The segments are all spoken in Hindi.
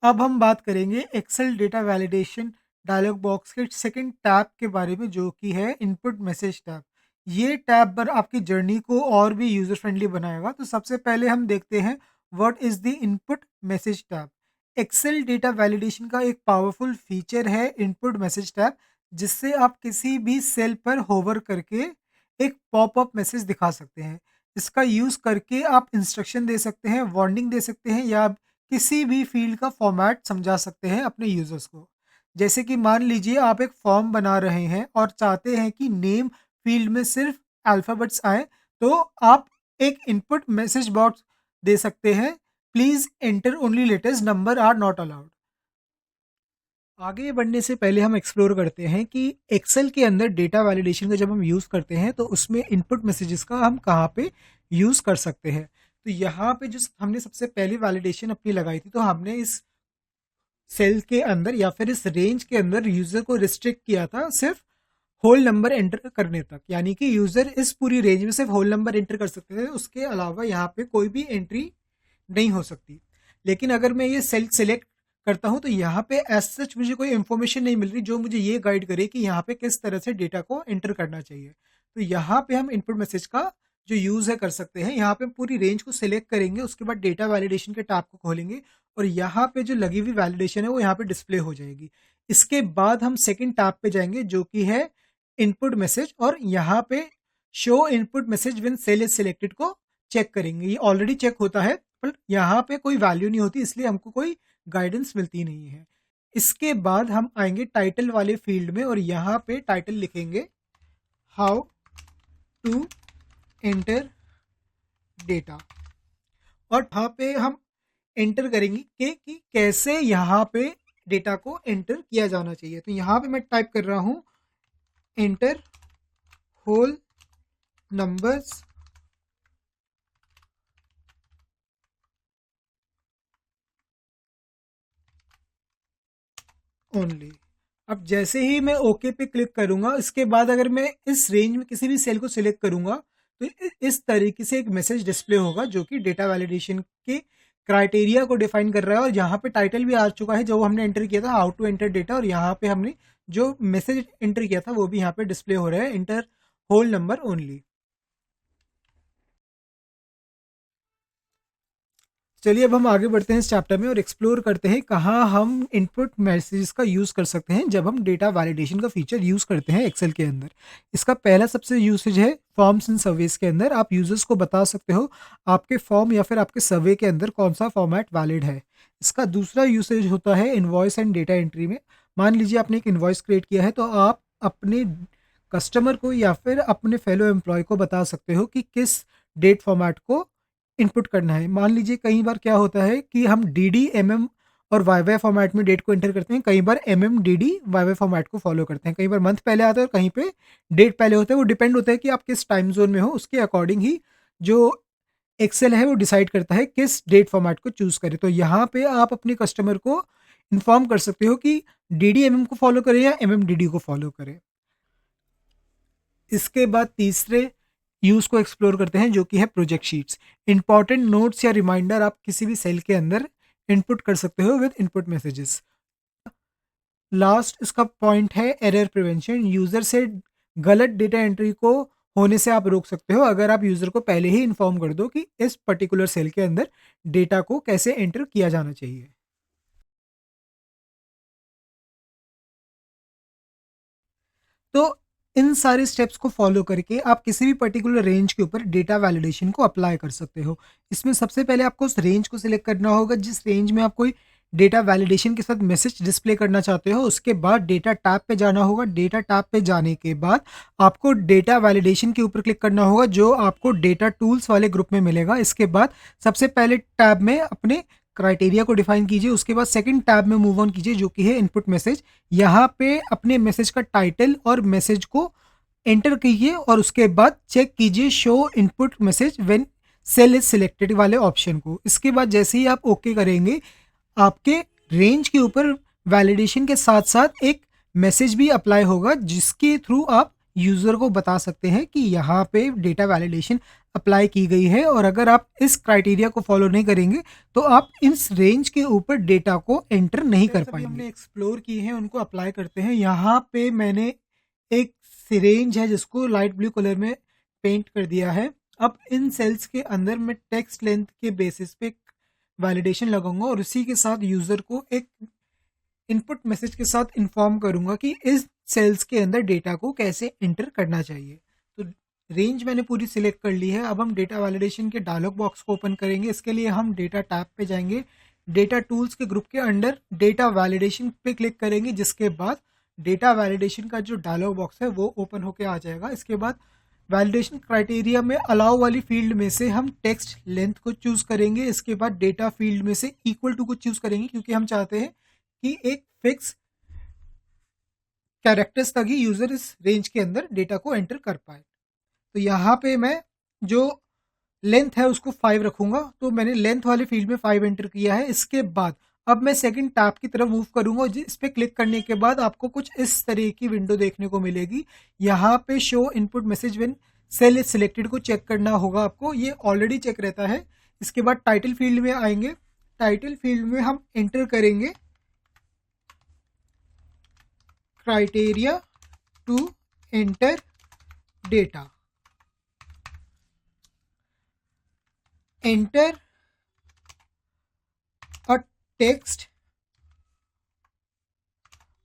अब हम बात करेंगे Excel data validation dialog box के सेकंड टैब के बारे में, जो कि है इनपुट मैसेज टैब। ये टैब पर आपकी जर्नी को और भी यूज़र फ्रेंडली बनाएगा। तो सबसे पहले हम देखते हैं what is the input message tab. Excel data validation का एक पावरफुल फीचर है इनपुट मैसेज टैब, जिससे आप किसी भी सेल पर होवर करके एक पॉपअप मैसेज दिखा सकते हैं। इसका यूज़ करके आप इंस्ट्रक्शन दे सकते हैं, वार्निंग दे सकते हैं, या किसी भी फ़ील्ड का फ़ॉर्मेट समझा सकते हैं अपने यूज़र्स को। जैसे कि मान लीजिए आप एक फ़ॉर्म बना रहे हैं और चाहते हैं कि नेम फ़ील्ड में सिर्फ़ अल्फ़ाबेट्स आएँ, तो आप एक इनपुट मैसेज बॉक्स दे सकते हैं, please enter only letters, number are not allowed. आगे बढ़ने से पहले हम एक्सप्लोर करते हैं कि एक्सेल के अंदर डेटा वैलिडेशन का जब हम यूज़ करते हैं तो उसमें इनपुट मैसेजेस का हम कहाँ पे यूज़ कर सकते हैं। तो यहाँ पे जो हमने सबसे पहली वैलिडेशन अपनी लगाई थी, तो हमने इस सेल के अंदर या फिर इस रेंज के अंदर यूज़र को रिस्ट्रिक्ट किया था सिर्फ होल नंबर एंटर करने तक, यानी कि यूज़र इस पूरी रेंज में सिर्फ होल नंबर एंटर कर सकते थे, उसके अलावा यहाँ पे कोई भी एंट्री नहीं हो सकती। लेकिन अगर मैं ये सेल सेलेक्ट करता हूँ तो यहाँ पे एज सच मुझे कोई इन्फॉर्मेशन नहीं मिल रही जो मुझे ये गाइड करे कि यहाँ पे किस तरह से डेटा को एंटर करना चाहिए। तो यहाँ पे हम इनपुट मैसेज का जो यूज़ है कर सकते हैं। यहाँ पे हम पूरी रेंज को सिलेक्ट करेंगे, उसके बाद डेटा वैलिडेशन के टैब को खोलेंगे और यहाँ पे जो लगी हुई वैलिडेशन है वो यहाँ पे डिस्प्ले हो जाएगी। इसके बाद हम सेकेंड टैब पे जाएंगे जो कि है इनपुट मैसेज, और यहाँ पे show input message when cell is selected को चेक करेंगे। ये ऑलरेडी चेक होता है पर यहाँ पे कोई वैल्यू नहीं होती, इसलिए हमको कोई गाइडेंस मिलती नहीं है। इसके बाद हम आएंगे टाइटल वाले फील्ड में और यहाँ पे टाइटल लिखेंगे हाउ टू एंटर डेटा, और यहाँ पे हम एंटर करेंगे कि कैसे यहाँ पे डेटा को एंटर किया जाना चाहिए। तो यहाँ पे मैं टाइप कर रहा हूँ एंटर होल नंबर्स ओनली। अब जैसे ही मैं ओके पे क्लिक करूंगा, इसके बाद अगर मैं इस रेंज में किसी भी सेल को सिलेक्ट करूंगा तो इस तरीके से एक मैसेज डिस्प्ले होगा जो कि डेटा वैलिडेशन के क्राइटेरिया को डिफाइन कर रहा है। और यहाँ पे टाइटल भी आ चुका है जो हमने एंटर किया था, हाउ टू एंटर डेटा, और यहाँ पे हमने जो मैसेज एंटर किया था वो भी यहाँ पे डिस्प्ले हो रहा है, एंटर होल नंबर ओनली। चलिए अब हम आगे बढ़ते हैं इस चैप्टर में और एक्सप्लोर करते हैं कहाँ हम इनपुट मैसेजेस का यूज़ कर सकते हैं जब हम डेटा वैलिडेशन का फीचर यूज़ करते हैं एक्सेल के अंदर। इसका पहला सबसे यूसेज है फॉर्म्स एंड सर्वेस के अंदर। आप यूजर्स को बता सकते हो आपके फॉर्म या फिर आपके सर्वे के अंदर कौन सा फॉर्मेट वैलिड है। इसका दूसरा यूसेज होता है इन्वॉइस एंड डेटा एंट्री में। मान लीजिए आपने एक इन्वॉइस क्रिएट किया है, तो आप अपने कस्टमर को या फिर अपने फेलो एम्प्लॉय को बता सकते हो कि किस डेट फॉर्मेट को इनपुट करना है। मान लीजिए कई बार क्या होता है कि हम डी, एमएम और वाई फॉर्मेट में डेट को एंटर करते हैं, कई बार एमएम, डी, वाई फॉर्मेट को फॉलो करते हैं। कई बार मंथ पहले आता है और कहीं पे डेट पहले होता है। वो डिपेंड होता है कि आप किस टाइम जोन में हो, उसके अकॉर्डिंग ही जो एक्सेल है वो डिसाइड करता है किस डेट फॉर्मेट को चूज़ करें। तो यहाँ पे आप अपने कस्टमर को इन्फॉर्म कर सकते हो कि डी एमएम को फॉलो करें या एमएम डी को फॉलो करें। इसके बाद तीसरे यूज़ को एक्सप्लोर करते हैं जो कि है प्रोजेक्ट शीट्स। इंपॉर्टेंट नोट्स या रिमाइंडर आप किसी भी सेल के अंदर इनपुट कर सकते हो विद इनपुट मैसेजेस। लास्ट इसका पॉइंट है एरर प्रिवेंशन। यूज़र से गलत डेटा एंट्री को होने से आप रोक सकते हो अगर आप यूज़र को पहले ही इन्फॉर्म कर दो कि इस पर्टिकुलर सेल के अंदर डेटा को कैसे एंटर किया जाना चाहिए। तो इन सारे स्टेप्स को फॉलो करके आप किसी भी पर्टिकुलर रेंज के ऊपर डेटा वैलिडेशन को अप्लाई कर सकते हो। इसमें सबसे पहले आपको उस रेंज को सिलेक्ट करना होगा जिस रेंज में आप कोई डेटा वैलिडेशन के साथ मैसेज डिस्प्ले करना चाहते हो। उसके बाद डेटा टैब पे जाना होगा। डेटा टैब पे जाने के बाद आपको डेटा वैलिडेशन के ऊपर क्लिक करना होगा जो आपको डेटा टूल्स वाले ग्रुप में मिलेगा। इसके बाद सबसे पहले टैब में अपने क्राइटेरिया को डिफाइन कीजिए। उसके बाद सेकंड टैब में मूव ऑन कीजिए जो कि है इनपुट मैसेज। यहाँ पे अपने मैसेज का टाइटल और मैसेज को एंटर कीजिए और उसके बाद चेक कीजिए show input message when cell is selected वाले ऑप्शन को। इसके बाद जैसे ही आप ओके करेंगे, आपके रेंज के ऊपर वैलिडेशन के साथ साथ एक मैसेज भी अप्लाई होगा जिसके थ्रू आप यूज़र को बता सकते हैं कि यहाँ पे डेटा वैलिडेशन अप्लाई की गई है, और अगर आप इस क्राइटेरिया को फॉलो नहीं करेंगे तो आप इस रेंज के ऊपर डेटा को एंटर नहीं कर पाएंगे। हमने एक्सप्लोर की हैं उनको अप्लाई करते हैं। यहाँ पे मैंने एक रेंज है जिसको लाइट ब्लू कलर में पेंट कर दिया है। अब इन सेल्स के अंदर मैं टेक्स्ट लेंथ के बेसिस पे वैलिडेशन लगाऊंगा और उसी के साथ यूजर को एक इनपुट मैसेज के साथ इन्फॉर्म करूंगा कि इस सेल्स के अंदर डेटा को कैसे एंटर करना चाहिए। तो रेंज मैंने पूरी सिलेक्ट कर ली है। अब हम डेटा वैलिडेशन के डायलॉग बॉक्स को ओपन करेंगे। इसके लिए हम डेटा टैब पे जाएंगे, डेटा टूल्स के ग्रुप के अंडर डेटा वैलिडेशन पे क्लिक करेंगे, जिसके बाद डेटा वैलिडेशन का जो डायलॉग बॉक्स है वो ओपन होके आ जाएगा। इसके बाद वैलिडेशन क्राइटेरिया में अलाउ वाली फील्ड में से हम टेक्स्ट लेंथ को चूज करेंगे। इसके बाद डेटा फील्ड में से इक्वल टू को चूज करेंगे, क्योंकि हम चाहते हैं कि एक फिक्स कैरेक्टर्स तक ही यूजर इस रेंज के अंदर डेटा को एंटर कर पाए। तो यहाँ पे मैं जो लेंथ है उसको 5 रखूंगा, तो मैंने लेंथ वाले फील्ड में 5 एंटर किया है। इसके बाद अब मैं सेकंड टैब की तरफ मूव करूंगा, इस पे क्लिक करने के बाद आपको कुछ इस तरह की विंडो देखने को मिलेगी। यहाँ पे show input message when cell is selected को चेक करना होगा आपको, ये ऑलरेडी चेक रहता है। इसके बाद टाइटल फील्ड में आएंगे, टाइटल फील्ड में हम एंटर करेंगे criteria to enter data, enter a text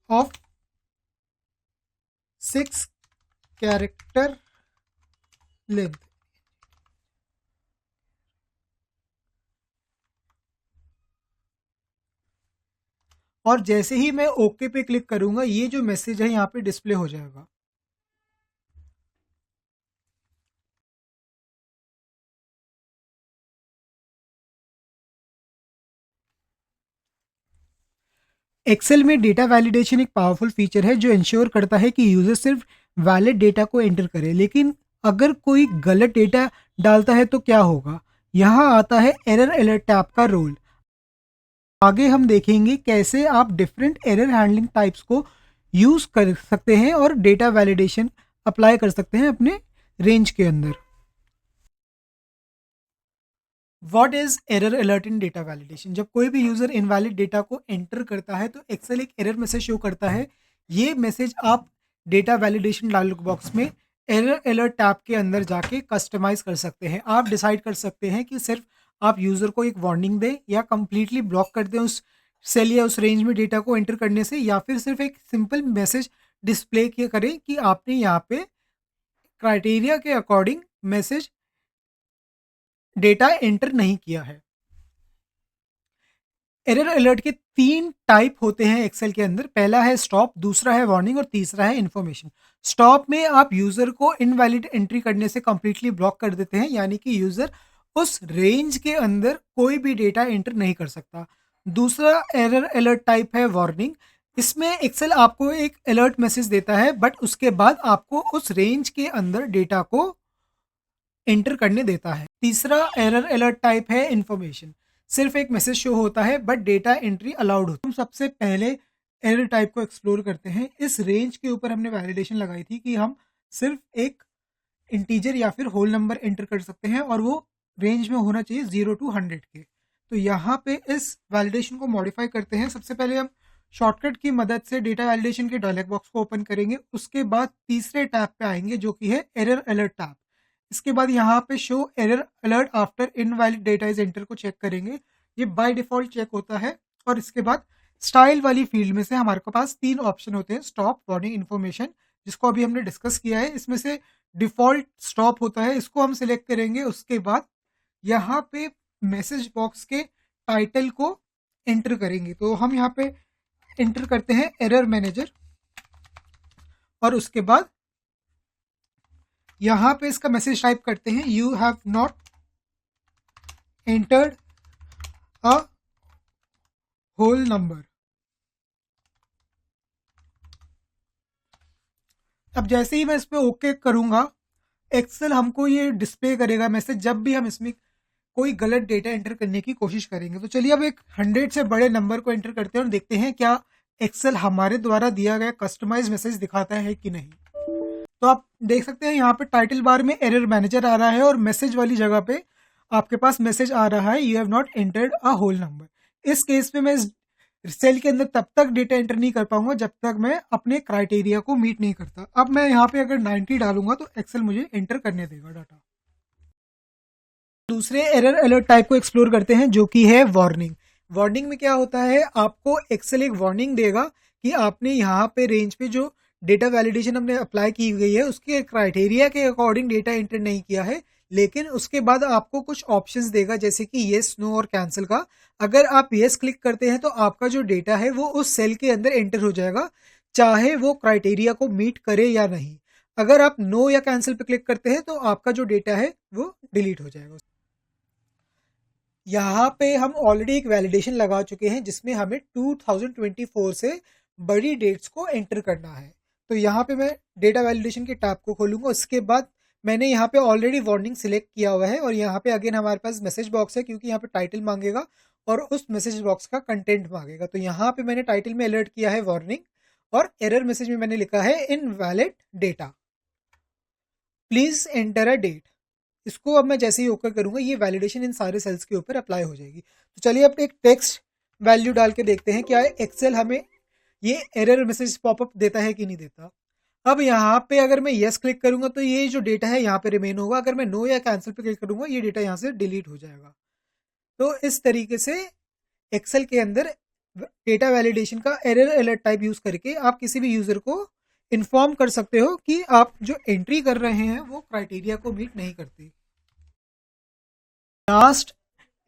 of 6 character length। और जैसे ही मैं ओके पे क्लिक करूंगा ये जो मैसेज है यहाँ पे डिस्प्ले हो जाएगा। एक्सेल में डेटा वैलिडेशन एक पावरफुल फीचर है जो इंश्योर करता है कि यूजर सिर्फ वैलिड डेटा को एंटर करे। लेकिन अगर कोई गलत डेटा डालता है तो क्या होगा? यहाँ आता है एरर अलर्ट टैब का रोल। आगे हम देखेंगे कैसे आप डिफरेंट एरर हैंडलिंग टाइप्स को यूज कर सकते हैं और डेटा वैलिडेशन अप्लाई कर सकते हैं अपने रेंज के अंदर। What is error alert in data validation? जब कोई भी यूजर इनवैलिड डेटा को एंटर करता है तो एक्सेल एक एरर मैसेज शो करता है। ये मैसेज आप डेटा वैलिडेशन डायलॉग बॉक्स में एरर अलर्ट टैब के अंदर जाके कस्टमाइज कर सकते हैं। आप डिसाइड कर सकते हैं कि सिर्फ आप यूजर को एक वार्निंग दें या कंप्लीटली ब्लॉक कर दें उस सेल या उस रेंज में डेटा को एंटर करने से, या फिर सिर्फ एक सिंपल मैसेज डिस्प्ले किया करें कि आपने यहाँ पे क्राइटेरिया के अकॉर्डिंग मैसेज डेटा एंटर नहीं किया है। एरर अलर्ट के 3 टाइप होते हैं एक्सेल के अंदर। पहला है स्टॉप, दूसरा है वार्निंग और तीसरा है इन्फॉर्मेशन। स्टॉप में आप यूजर को इनवैलिड एंट्री करने से कंप्लीटली ब्लॉक कर देते हैं, यानी कि यूजर उस रेंज के अंदर कोई भी डेटा एंटर नहीं कर सकता। दूसरा एरर अलर्ट टाइप है वार्निंग। इसमें एक्सेल आपको एक अलर्ट मैसेज देता है, बट उसके बाद आपको उस रेंज के अंदर डेटा को एंटर करने देता है। तीसरा एरर अलर्ट टाइप है इन्फॉर्मेशन। सिर्फ एक मैसेज शो होता है बट डेटा एंट्री अलाउड होता है। हम सबसे पहले एरर टाइप को एक्सप्लोर करते हैं। इस रेंज के ऊपर हमने वैलिडेशन लगाई थी कि हम सिर्फ एक इंटीजर या फिर होल नंबर एंटर कर सकते हैं और वो रेंज में होना चाहिए 0 to 100 के। तो यहाँ पे इस वैलिडेशन को मॉडिफाई करते हैं। सबसे पहले हम शॉर्टकट की मदद से डेटा वैलिडेशन के डायलॉग बॉक्स को ओपन करेंगे। उसके बाद तीसरे टैब पे आएंगे जो कि है एरर अलर्ट टैब। इसके बाद यहाँ पे show error alert after invalid data is enter को चेक करेंगे। ये बाय डिफॉल्ट चेक होता है। और इसके बाद स्टाइल वाली फील्ड में से हमारे पास 3 ऑप्शन होते हैं, स्टॉप, वार्निंग, इन्फॉर्मेशन, जिसको अभी हमने डिस्कस किया है। इसमें से डिफॉल्ट स्टॉप होता है, इसको हम सिलेक्ट करेंगे। उसके बाद यहाँ पे मैसेज बॉक्स के टाइटल को एंटर करेंगे। तो हम यहाँ पे एंटर करते हैं एरर मैनेजर और उसके बाद यहाँ पे इसका मैसेज टाइप करते हैं you have not entered a whole number. अब जैसे ही मैं इस पे ओके करूंगा एक्सेल हमको ये डिस्प्ले करेगा मैसेज जब भी हम इसमें कोई गलत डेटा एंटर करने की कोशिश करेंगे। तो चलिए अब एक 100 से बड़े नंबर को एंटर करते हैं और देखते हैं क्या एक्सेल हमारे द्वारा दिया गया कस्टमाइज मैसेज दिखाता है कि नहीं। तो आप देख सकते हैं यहाँ पे टाइटल बार में एरर मैनेजर आ रहा है और मैसेज वाली जगह पे आपके पास मैसेज आ रहा है you have not entered a whole number. इस केस में मैं इस सेल के अंदर तब तक डेटा एंटर नहीं कर पाऊंगा जब तक मैं अपने क्राइटेरिया को मीट नहीं करता। अब मैं यहाँ पे अगर 90 डालूंगा तो एक्सेल मुझे एंटर करने देगा डाटा। दूसरे एरर अलर्ट टाइप को एक्सप्लोर करते हैं जो कि है वार्निंग। वार्निंग में क्या होता है, आपको एक्सेल एक वार्निंग देगा कि आपने यहाँ पे रेंज पे जो डेटा वैलिडेशन हमने अप्लाई की गई है उसके क्राइटेरिया के अकॉर्डिंग डेटा एंटर नहीं किया है, लेकिन उसके बाद आपको कुछ ऑप्शंस देगा जैसे कि येस, नो और कैंसिल का। अगर आप येस क्लिक करते हैं तो आपका जो डेटा है वो उस सेल के अंदर एंटर हो जाएगा, चाहे वो क्राइटेरिया को मीट करे या नहीं। अगर आप नो या कैंसिल पे क्लिक करते हैं तो आपका जो डेटा है वो डिलीट हो जाएगा। यहाँ पे हम ऑलरेडी एक वैलिडेशन लगा चुके हैं जिसमें हमें 2024 से बड़ी डेट्स को एंटर करना है। तो यहाँ पे मैं डेटा वैलिडेशन के टैब को खोलूंगा, उसके बाद मैंने यहाँ पे ऑलरेडी वार्निंग सिलेक्ट किया हुआ है और यहाँ पे अगेन हमारे पास मैसेज बॉक्स है क्योंकि यहाँ पे टाइटल मांगेगा और उस मैसेज बॉक्स का कंटेंट मांगेगा। तो यहाँ पे मैंने टाइटल में अलर्ट किया है वार्निंग और एरर मैसेज में मैंने लिखा है invalid data, please enter a date. इसको अब मैं जैसे ही ओके करूंगा ये वैलिडेशन इन सारे सेल्स के ऊपर अप्लाई हो जाएगी। तो चलिए अब एक टेक्स्ट वैल्यू डाल के देखते हैं क्या एक्सेल हमें ये एरर मैसेज पॉपअप देता है कि नहीं देता। अब यहाँ पे अगर मैं यस क्लिक करूंगा तो ये जो डेटा है यहाँ पे रिमेन होगा, अगर मैं नो या कैंसिल पे क्लिक करूंगा ये डेटा यहाँ से डिलीट हो जाएगा। तो इस तरीके से एक्सेल के अंदर डेटा वैलिडेशन का एरर अलर्ट टाइप यूज करके आप किसी भी यूजर को इन्फॉर्म कर सकते हो कि आप जो एंट्री कर रहे हैं वो क्राइटेरिया को मीट नहीं करती। लास्ट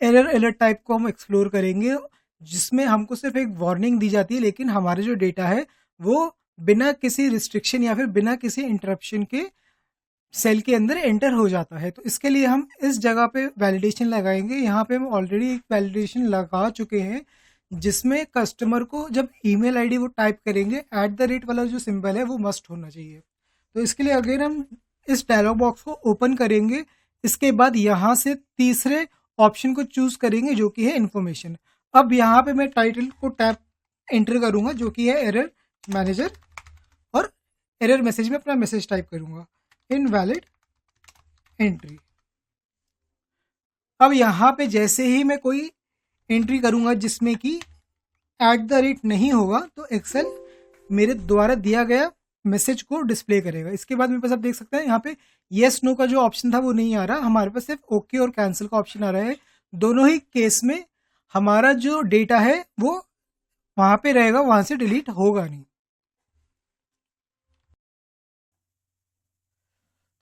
एरर अलर्ट टाइप को हम एक्सप्लोर करेंगे जिसमें हमको सिर्फ एक वार्निंग दी जाती है लेकिन हमारे जो डेटा है वो बिना किसी रिस्ट्रिक्शन या फिर बिना किसी इंटरप्शन के सेल के अंदर एंटर हो जाता है। तो इसके लिए हम इस जगह पे वैलिडेशन लगाएंगे। यहाँ पे हम ऑलरेडी एक वैलिडेशन लगा चुके हैं जिसमें कस्टमर को जब ईमेल आईडी वो टाइप करेंगे @ वाला जो सिंबल है वो मस्ट होना चाहिए। तो इसके लिए अगर हम इस डायलॉग बॉक्स को ओपन करेंगे, इसके बाद यहाँ से तीसरे ऑप्शन को चूज करेंगे जो कि है इन्फॉर्मेशन। अब यहाँ पे मैं टाइटल को टैप एंटर करूंगा जो कि है एरर मैनेजर और एरर मैसेज में अपना मैसेज टाइप करूंगा इनवैलिड एंट्री। अब यहाँ पे जैसे ही मैं कोई एंट्री करूंगा जिसमें कि @ नहीं होगा तो एक्सेल मेरे द्वारा दिया गया मैसेज को डिस्प्ले करेगा। इसके बाद मेरे पास आप देख सकते हैं यहाँ पे येस नो का जो ऑप्शन था वो नहीं आ रहा, हमारे पास सिर्फ ओके और कैंसिल का ऑप्शन आ रहा है। दोनों ही केस में हमारा जो डेटा है वो वहां पे रहेगा, वहां से डिलीट होगा नहीं।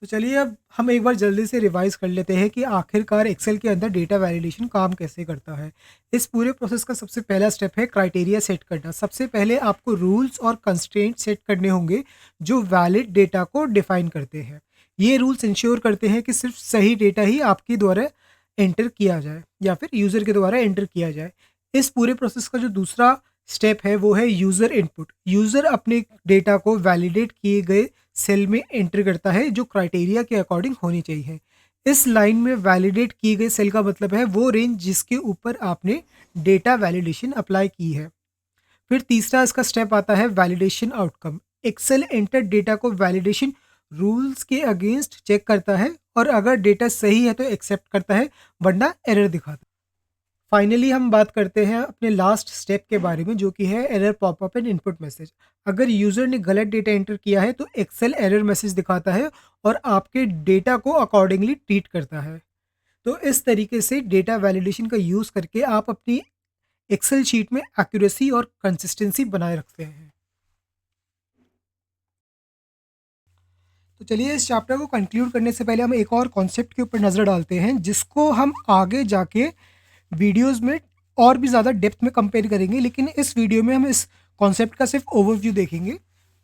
तो चलिए अब हम एक बार जल्दी से रिवाइज कर लेते हैं कि आखिरकार एक्सेल के अंदर डेटा वैलिडेशन काम कैसे करता है। इस पूरे प्रोसेस का सबसे पहला स्टेप है क्राइटेरिया सेट करना। सबसे पहले आपको रूल्स और कंस्ट्रेंट सेट करने होंगे जो वैलिड डेटा को डिफाइन करते हैं। ये रूल्स इंश्योर करते हैं कि सिर्फ सही डेटा ही आपके द्वारा एंटर किया जाए या फिर यूज़र के द्वारा एंटर किया जाए। इस पूरे प्रोसेस का जो दूसरा स्टेप है वो है यूज़र इनपुट। यूज़र अपने डेटा को वैलिडेट किए गए सेल में एंटर करता है जो क्राइटेरिया के अकॉर्डिंग होनी चाहिए। इस लाइन में वैलिडेट किए गए सेल का मतलब है वो रेंज जिसके ऊपर आपने डेटा वैलिडेशन अप्लाई की है। फिर तीसरा इसका स्टेप आता है validation outcome. Excel enter data को वैलिडेशन रूल्स के अगेंस्ट चेक करता है और अगर डेटा सही है तो एक्सेप्ट करता है, वरना एरर दिखाता है। फाइनली हम बात करते हैं अपने लास्ट स्टेप के बारे में जो कि है error popup and input message. अगर यूज़र ने गलत डेटा एंटर किया है तो एक्सेल एरर मैसेज दिखाता है और आपके डेटा को अकॉर्डिंगली ट्रीट करता है। तो इस तरीके से डेटा वैलिडेशन का यूज़ करके आप अपनी एक्सेल शीट में एक्यूरेसी और कंसिस्टेंसी बनाए रखते हैं। तो चलिए इस चैप्टर को कंक्लूड करने से पहले हम एक और कॉन्सेप्ट के ऊपर नज़र डालते हैं जिसको हम आगे जाके वीडियोस में और भी ज़्यादा डेप्थ में कंपेयर करेंगे, लेकिन इस वीडियो में हम इस कॉन्सेप्ट का सिर्फ ओवरव्यू देखेंगे।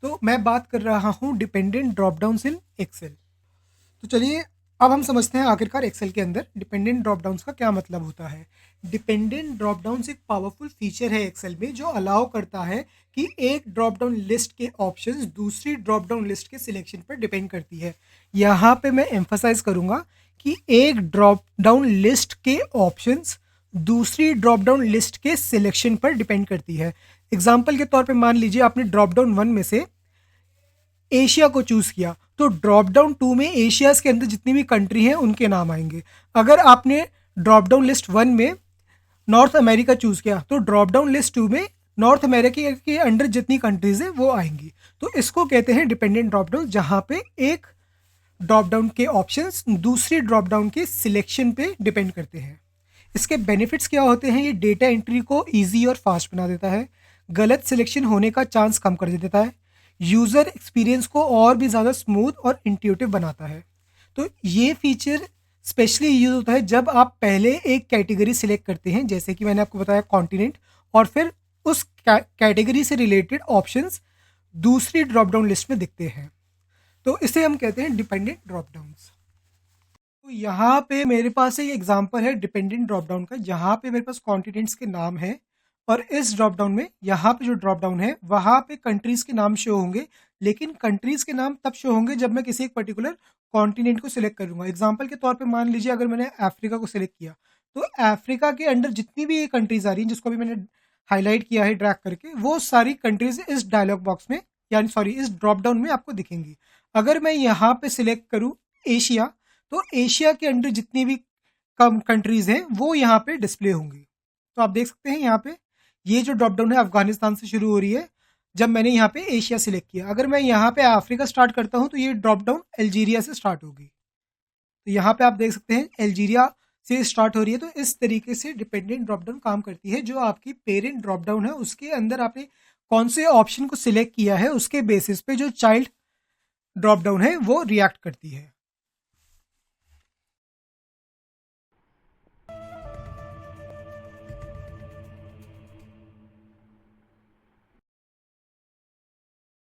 तो मैं बात कर रहा हूँ dependent drop downs in Excel. तो चलिए अब हम समझते हैं आखिरकार एक्सेल के अंदर डिपेंडेंट ड्रॉप डाउन्स का क्या मतलब होता है। डिपेंडेंट ड्रॉप डाउन्स एक पावरफुल फीचर है एक्सेल में जो अलाउ करता है कि एक ड्रॉप डाउन लिस्ट के ऑप्शंस दूसरी ड्रॉप डाउन लिस्ट के सिलेक्शन पर डिपेंड करती है। यहाँ पे मैं एम्फसाइज करूँगा कि एक ड्रॉप डाउन लिस्ट के ऑप्शंस दूसरी ड्रॉप डाउन लिस्ट के सिलेक्शन पर डिपेंड करती है। एग्जाम्पल के तौर पे मान लीजिए आपने ड्रॉप डाउन 1 में से एशिया को चूज़ किया तो ड्रॉप डाउन 2 में एशियाज़ के अंदर जितनी भी कंट्री हैं उनके नाम आएंगे। अगर आपने ड्रॉप डाउन लिस्ट 1 में नॉर्थ अमेरिका चूज़ किया तो ड्रॉप डाउन लिस्ट 2 में नॉर्थ अमेरिका के अंडर जितनी कंट्रीज हैं वो आएंगी। तो इसको कहते हैं डिपेंडेंट ड्रॉप डाउन, जहाँ पे एक ड्रॉप डाउन के ऑप्शंस दूसरी ड्रॉप डाउन के सिलेक्शन पे डिपेंड करते हैं। इसके बेनिफिट्स क्या होते हैं? ये डेटा एंट्री को ईजी और फास्ट बना देता है, गलत सिलेक्शन होने का चांस कम कर देता है, यूज़र एक्सपीरियंस को और भी ज़्यादा स्मूथ और इंट्यूटिव बनाता है। तो ये फीचर स्पेशली यूज होता है जब आप पहले एक कैटेगरी सिलेक्ट करते हैं, जैसे कि मैंने आपको बताया कॉन्टिनेंट, और फिर उस कैटेगरी से रिलेटेड ऑप्शंस दूसरी ड्रॉप डाउन लिस्ट में दिखते हैं। तो इसे हम कहते हैं डिपेंडेंट ड्रॉप डाउन्स। तो यहाँ पे मेरे पास एक एग्जांपल है डिपेंडेंट ड्रॉप डाउन का, जहाँ पे मेरे पास कॉन्टिनेंट्स के नाम है, और इस ड्रॉप डाउन में यहाँ पे जो ड्रॉप डाउन है वहाँ पे कंट्रीज के नाम शो होंगे, लेकिन कंट्रीज के नाम तब शो होंगे जब मैं किसी एक पर्टिकुलर कॉन्टिनेंट को सिलेक्ट करूंगा। एग्जाम्पल के तौर पे मान लीजिए अगर मैंने अफ्रीका को सिलेक्ट किया, तो अफ्रीका के अंडर जितनी भी कंट्रीज आ रही हैं जिसको भी मैंने हाईलाइट किया है ड्रैग करके, वो सारी कंट्रीज इस डायलॉग बॉक्स में, यानी सॉरी इस ड्रॉप डाउन में आपको दिखेंगी। अगर मैं यहाँ पे सिलेक्ट करूँ एशिया, तो एशिया के अंडर जितनी भी कम कंट्रीज हैं वो यहाँ पे डिस्प्ले होंगी। तो आप देख सकते हैं यहाँ पे ये जो ड्रॉप डाउन है अफगानिस्तान से शुरू हो रही है जब मैंने यहाँ पे एशिया सिलेक्ट किया। अगर मैं यहाँ पे अफ्रीका स्टार्ट करता हूँ तो ये ड्रॉप डाउन अल्जीरिया से स्टार्ट होगी। तो यहाँ पे आप देख सकते हैं अल्जीरिया से स्टार्ट हो रही है। तो इस तरीके से डिपेंडेंट ड्रॉप डाउन काम करती है। जो आपकी पेरेंट ड्रॉप डाउन है उसके अंदर आपने कौन से ऑप्शन को सिलेक्ट किया है उसके बेसिस पे जो चाइल्ड ड्रॉप डाउन है वो रिएक्ट करती है।